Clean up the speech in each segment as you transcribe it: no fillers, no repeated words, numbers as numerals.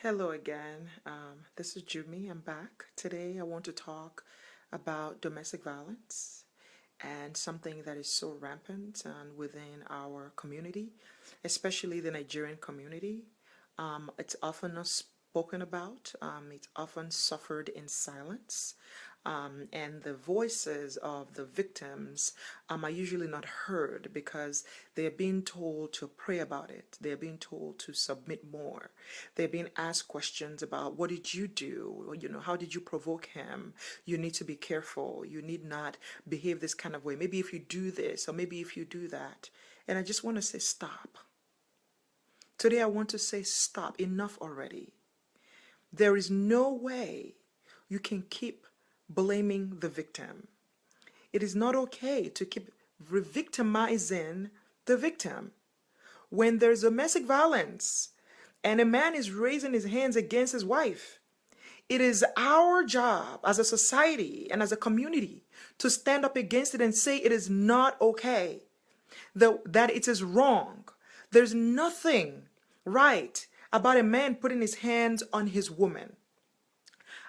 Hello again. This is Jumi. I'm back. Today I want to talk about domestic violence and something that is so rampant within our community, especially the Nigerian community. It's often not spoken about, it's often suffered in silence. And the voices of the victims are usually not heard because they're being told to pray about it. They're being told to submit more. They're being asked questions about what did you do? How did you provoke him? You need to be careful. You need not behave this kind of way. Maybe if you do this, or maybe if you do that. And I just want to say stop. Today I want to say stop. Enough already. There is no way you can keep blaming the victim. It is not okay to keep re-victimizing the victim. When there's domestic violence and a man is raising his hands against his wife, it is our job as a society and as a community to stand up against it and say it is not okay, that it is wrong. There's nothing right about a man putting his hands on his woman.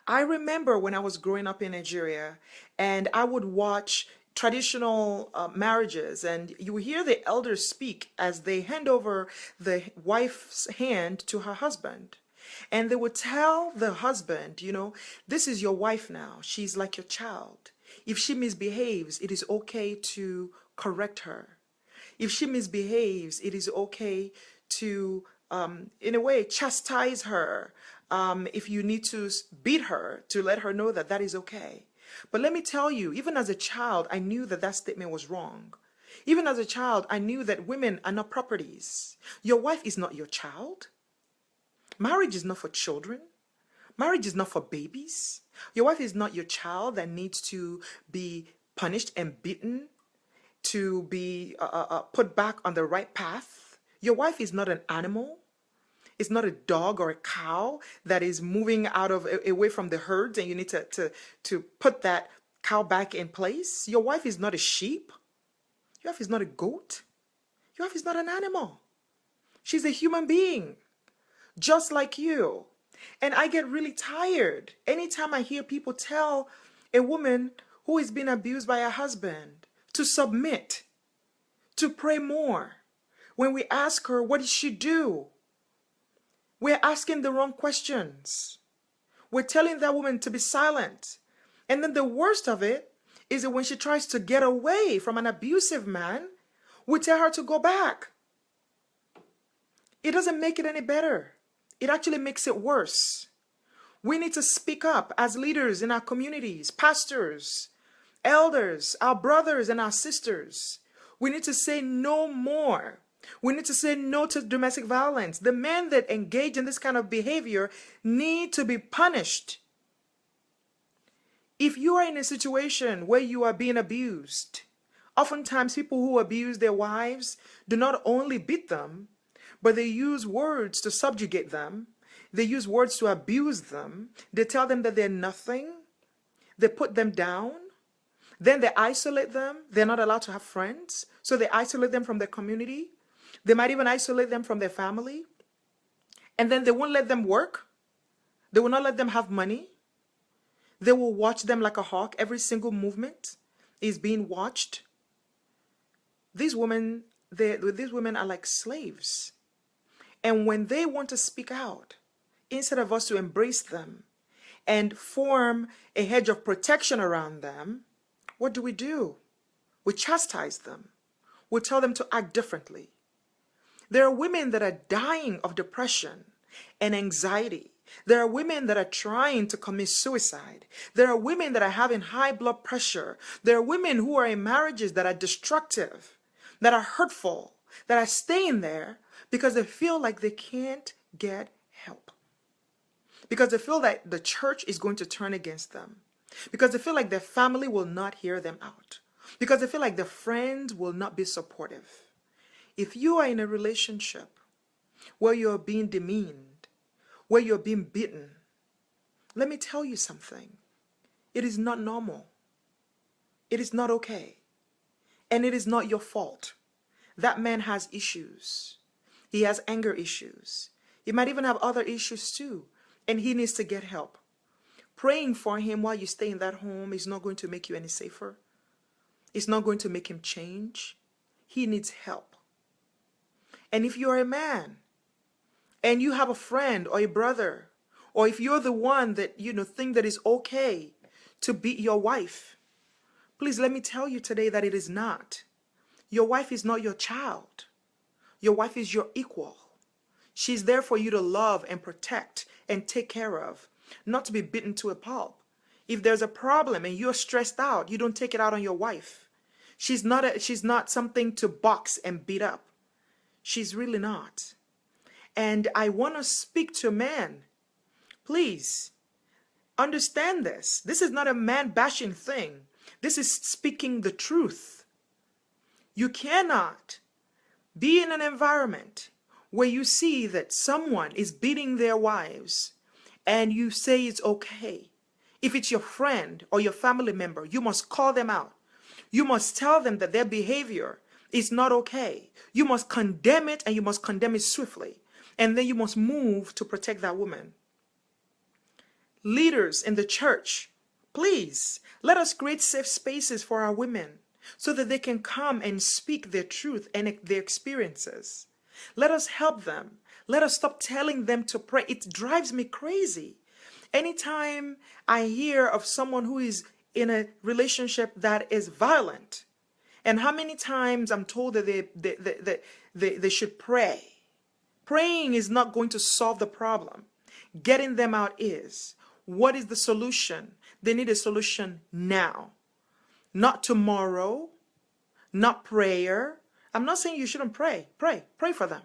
I remember when I was growing up in Nigeria and I would watch traditional marriages, and you hear the elders speak as they hand over the wife's hand to her husband. And they would tell the husband, this is your wife now. She's like your child. If she misbehaves, it is okay to correct her. If she misbehaves, it is okay to, in a way, chastise her. If you need to beat her, to let her know that that is okay. But let me tell you, even as a child, I knew that that statement was wrong. Even as a child, I knew that women are not properties. Your wife is not your child. Marriage is not for children. Marriage is not for babies. Your wife is not your child that needs to be punished and beaten to be put back on the right path. Your wife is not an animal. It's not a dog or a cow that is moving away from the herds and you need to put that cow back in place. Your wife is not a sheep. Your wife is not a goat. Your wife is not an animal. She's a human being, just like you. And I get really tired anytime I hear people tell a woman who is being abused by her husband to submit, to pray more. When we ask her, what did she do? We're asking the wrong questions. We're telling that woman to be silent. And then the worst of it is that when she tries to get away from an abusive man, we tell her to go back. It doesn't make it any better. It actually makes it worse. We need to speak up as leaders in our communities, pastors, elders, our brothers and our sisters. We need to say no more. We need to say no to domestic violence. The men that engage in this kind of behavior need to be punished. If you are in a situation where you are being abused, oftentimes people who abuse their wives do not only beat them, but they use words to subjugate them. They use words to abuse them. They tell them that they're nothing. They put them down. Then they isolate them. They're not allowed to have friends. So they isolate them from their community. They might even isolate them from their family. And then they won't let them work. They will not let them have money. They will watch them like a hawk. Every single movement is being watched. These women are like slaves. And when they want to speak out, instead of us to embrace them and form a hedge of protection around them, what do? We chastise them. We tell them to act differently. There are women that are dying of depression and anxiety. There are women that are trying to commit suicide. There are women that are having high blood pressure. There are women who are in marriages that are destructive, that are hurtful, that are staying there because they feel like they can't get help. Because they feel that the church is going to turn against them. Because they feel like their family will not hear them out. Because they feel like their friends will not be supportive. If you are in a relationship where you're being demeaned, where you're being beaten, let me tell you something. It is not normal. It is not okay. And it is not your fault. That man has issues. He has anger issues. He might even have other issues too, and he needs to get help. Praying for him while you stay in that home is not going to make you any safer. It's not going to make him change. He needs help. And if you're a man and you have a friend or a brother, or if you're the one that, think that it's okay to beat your wife, please let me tell you today that it is not. Your wife is not your child. Your wife is your equal. She's there for you to love and protect and take care of, not to be beaten to a pulp. If there's a problem and you're stressed out, you don't take it out on your wife. She's not something to box and beat up. She's really not. And I want to speak to men. Please understand this. This is not a man bashing thing. This is speaking the truth. You cannot be in an environment where you see that someone is beating their wives and you say it's okay. If it's your friend or your family member, you must call them out. You must tell them that their behavior is not okay. You must condemn it, and you must condemn it swiftly. And then you must move to protect that woman. Leaders in the church, please, let us create safe spaces for our women so that they can come and speak their truth and their experiences. Let us help them. Let us stop telling them to pray. It drives me crazy. Anytime I hear of someone who is in a relationship that is violent, and how many times I'm told that they should pray. Praying is not going to solve the problem. Getting them out is. What is the solution? They need a solution now. Not tomorrow. Not prayer. I'm not saying you shouldn't pray. Pray for them.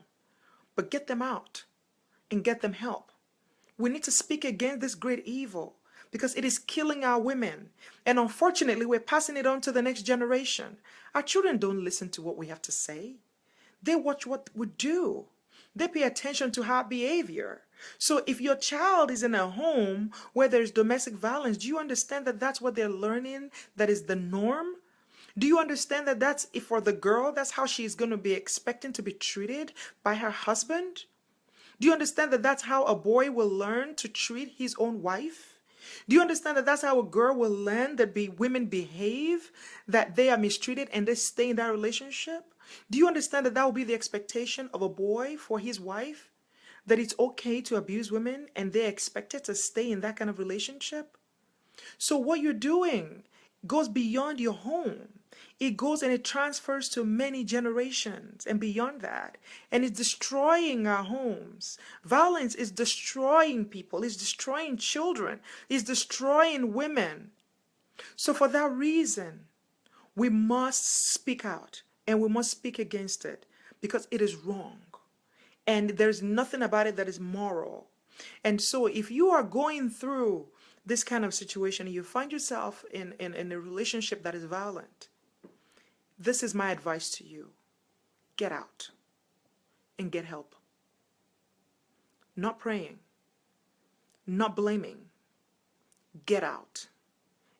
But get them out and get them help. We need to speak against this great evil because it is killing our women. And unfortunately, we're passing it on to the next generation. Our children don't listen to what we have to say. They watch what we do. They pay attention to our behavior. So if your child is in a home where there's domestic violence, do you understand that that's what they're learning? That is the norm? Do you understand that that's, if for the girl, that's how she's going to be expecting to be treated by her husband? Do you understand that that's how a boy will learn to treat his own wife? Do you understand that that's how a girl will learn that women behave, that they are mistreated and they stay in that relationship? Do you understand that that will be the expectation of a boy for his wife? That it's okay to abuse women and they're expected to stay in that kind of relationship? So what you're doing goes beyond your home. It goes and it transfers to many generations and beyond that. And it's destroying our homes. Violence is destroying people. It's destroying children. It's destroying women. So for that reason, we must speak out and we must speak against it because it is wrong. And there's nothing about it that is moral. And so if you are going through this kind of situation and you find yourself in a relationship that is violent, this is my advice to you. Get out and get help. Not praying, not blaming. Get out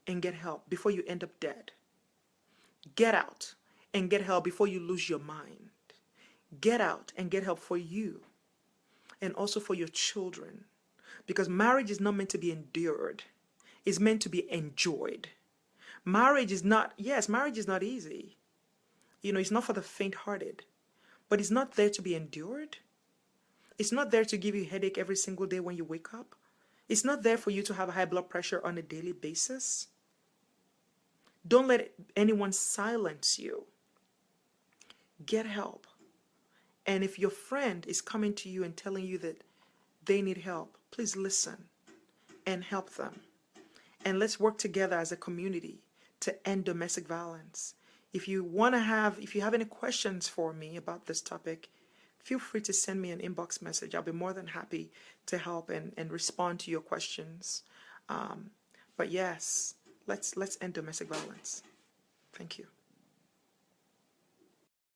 and get help before you end up dead. Get out and get help before you lose your mind. Get out and get help for you and also for your children. Because marriage is not meant to be endured. It's meant to be enjoyed. Marriage is not easy. It's not for the faint-hearted. But it's not there to be endured. It's not there to give you a headache every single day when you wake up. It's not there for you to have high blood pressure on a daily basis. Don't let anyone silence you. Get help. And if your friend is coming to you and telling you that they need help, please listen and help them. And let's work together as a community to end domestic violence. If you have any questions for me about this topic, feel free to send me an inbox message. I'll be more than happy to help and respond to your questions. But yes, let's end domestic violence. Thank you.